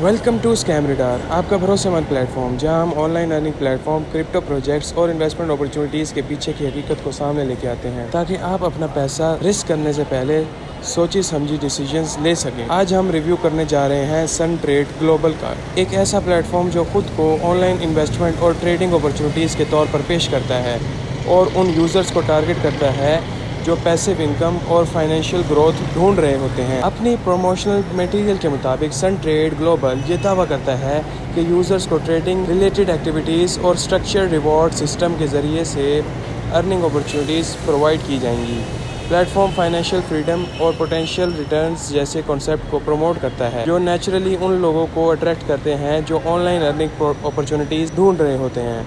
Welcome to scheme radar, آپ کا بھروسے مند پلیٹ فارم جہاں ہم on line earning plate form, crypto projects اور انویسٹمنٹ اپرچونیٹیز کے پیچھے کی حقیقت کو سامنے لے کے آتے ہیں تاکہ آپ اپنا پیسہ رسک کرنے سے پہلے سوچی سمجھی ڈیسیجنز لے سکیں۔ آج ہم ریویو کرنے جا رہے ہیں سن ٹریڈ گلوبل کا، ایک ایسا پلیٹ فارم جو خود کو آن لائن انویسٹمنٹ اور ٹریڈنگ اپرچونیٹیز کے طور پر پیش کرتا ہے اور ان یوزرز کو ٹارگٹ کرتا ہے جو پیسیو انکم اور فائنینشیل گروتھ ڈھونڈ رہے ہوتے ہیں۔ اپنی پروموشنل میٹیریل کے مطابق سن ٹریڈ گلوبل یہ دعویٰ کرتا ہے کہ یوزرز کو ٹریڈنگ ریلیٹڈ ایکٹیویٹیز اور اسٹرکچر ریوارڈ سسٹم کے ذریعے سے ارننگ اپرچونیٹیز پرووائڈ کی جائیں گی۔ پلیٹ فارم فائنینشیل فریڈم اور پوٹینشیل ریٹرنز جیسے کانسیپٹ کو پروموٹ کرتا ہے جو نیچرلی ان لوگوں کو اٹریکٹ کرتے ہیں جو آن لائن ارننگ اپرچونیٹیز ڈھونڈ رہے ہوتے ہیں۔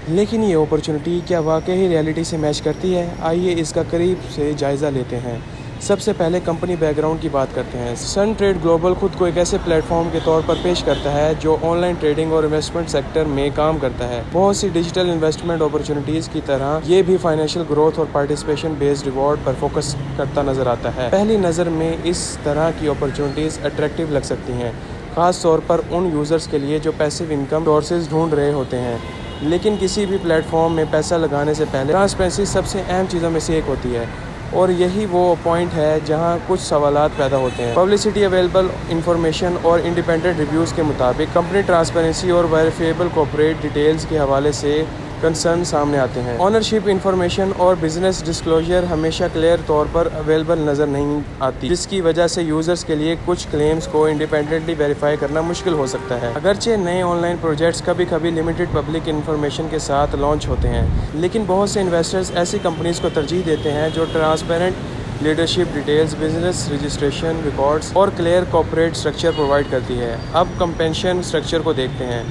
لیکن یہ اپرچونیٹی کیا واقعی ریالٹی سے میچ کرتی ہے؟ آئیے اس کا قریب سے جائزہ لیتے ہیں۔ سب سے پہلے کمپنی بیک گراؤنڈ کی بات کرتے ہیں۔ سن ٹریڈ گلوبل خود کو ایک ایسے پلیٹ فارم کے طور پر پیش کرتا ہے جو آن لائن ٹریڈنگ اور انویسٹمنٹ سیکٹر میں کام کرتا ہے۔ بہت سی ڈیجیٹل انویسٹمنٹ اپرچونیٹیز کی طرح یہ بھی فائنینشیل گروتھ اور پارٹیسپیشن بیسڈ ریوارڈ پر فوکس کرتا نظر آتا ہے۔ پہلی نظر میں اس طرح کی اپرچونیٹیز اٹریکٹیو لگ سکتی ہیں، خاص طور پر ان یوزرز کے لیے جو پیسیو انکم سورسز ڈھونڈ رہے ہوتے ہیں۔ لیکن کسی بھی پلیٹ فارم میں پیسہ لگانے سے پہلے ٹرانسپیرنسی سب سے اہم چیزوں میں سے ایک ہوتی ہے، اور یہی وہ پوائنٹ ہے جہاں کچھ سوالات پیدا ہوتے ہیں۔ پبلسٹی، اویلیبل انفارمیشن اور انڈیپینڈنٹ ریویوز کے مطابق کمپنی ٹرانسپیرنسی اور ویریفیبل کارپوریٹ ڈیٹیلز کے حوالے سے کنسرن سامنے آتے ہیں۔ اونرشپ انفارمیشن اور بزنس ڈسکلوجر ہمیشہ کلیئر طور پر اویلیبل نظر نہیں آتی، جس کی وجہ سے یوزرز کے لیے کچھ کلیمز کو انڈیپینڈنٹلی ویریفائی کرنا مشکل ہو سکتا ہے۔ اگرچہ نئے آن لائن پروجیکٹس کبھی کبھی لمیٹڈ پبلک انفارمیشن کے ساتھ لانچ ہوتے ہیں، لیکن بہت سے انویسٹرز ایسی کمپنیز کو ترجیح دیتے ہیں جو transparent leadership details, business registration records اور کلیئر کارپوریٹ اسٹرکچر پرووائڈ کرتی ہے۔ اب کمپنسیشن اسٹرکچر کو دیکھتے ہیں۔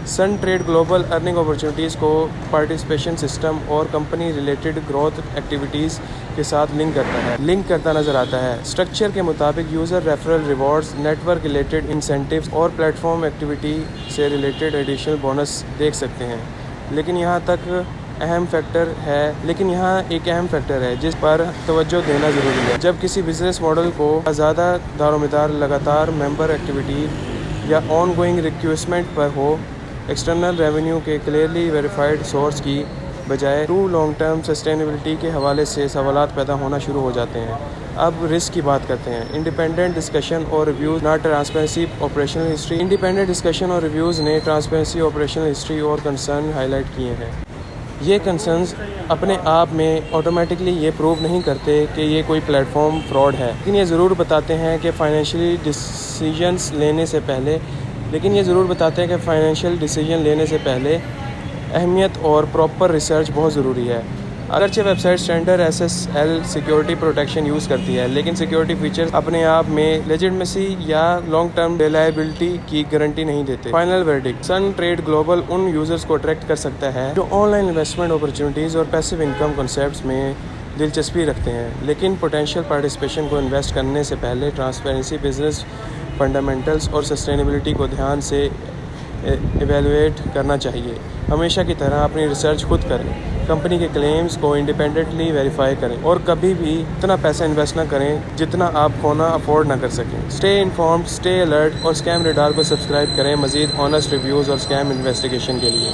سن ٹریڈ گلوبل ارننگ اپرچونیٹیز کو پارٹیسپیشن سسٹم اور کمپنی ریلیٹڈ گروتھ ایکٹیویٹیز کے ساتھ لنک کرتا نظر آتا ہے۔ اسٹرکچر کے مطابق user referral rewards, network related incentives اور پلیٹ فارم ایکٹیویٹی سے ریلیٹڈ ایڈیشنل بونس دیکھ سکتے ہیں۔ لیکن یہاں ایک اہم فیکٹر ہے جس پر توجہ دینا ضروری ہے۔ جب کسی بزنس ماڈل کو زیادہ دارومدار لگاتار ممبر ایکٹیویٹی یا آن گوئنگ ریکویسٹمنٹ پر ہو، ایکسٹرنل ریونیو کے کلیئرلی ویریفائڈ سورس کی بجائے ٹرو لانگ ٹرم سسٹینیبلٹی کے حوالے سے سوالات پیدا ہونا شروع ہو جاتے ہیں۔ اب رسک کی بات کرتے ہیں۔ انڈیپینڈنٹ ڈسکشن اور ریویوز نہ transparency operational history. Independent discussion اور ریویوز نے ٹرانسپیرنسی آپریشنل ہسٹری اور کنسرن ہائی لائٹ کیے ہیں۔ یہ کنسرنز اپنے آپ میں آٹومیٹکلی یہ پروو نہیں کرتے کہ یہ کوئی پلیٹ فارم فراڈ ہے، لیکن یہ ضرور بتاتے ہیں کہ فائنینشیل ڈیسیجن لینے سے پہلے اہمیت اور پراپر ریسرچ بہت ضروری ہے۔ اگرچہ website standard SSL security protection use کرتی ہے، لیکن سیکیورٹی فیچرز اپنے آپ میں لیجٹمیسی یا لانگ ٹرم ریلائبلٹی کی گارنٹی نہیں دیتے۔ فائنل ورڈکٹ: سن ٹریڈ گلوبل ان یوزرز کو اٹریکٹ کر سکتا ہے جو آن لائن انویسٹمنٹ اپرچونیٹیز اور پیسیو انکم کنسیپٹس میں دلچسپی رکھتے ہیں، لیکن پوٹینشیل پارٹیسپیشن کو انویسٹ کرنے سے پہلے ٹرانسپیرنسی، بزنس فنڈامنٹلز اور سسٹینیبلٹی کو دھیان سے ایویلویٹ کرنا چاہیے۔ ہمیشہ کی طرح اپنی ریسرچ خود کریں، کمپنی کے کلیمز کو انڈیپینڈنٹلی ویریفائی کریں اور کبھی بھی اتنا پیسہ انویسٹ نہ کریں جتنا آپ کھونا افورڈ نہ کر سکیں۔ اسٹے انفارمڈ، اسٹے الرٹ اور اسکیم ریڈار کو سبسکرائب کریں مزید آنیسٹ ریویوز اور اسکیم انویسٹیگیشن کے لیے۔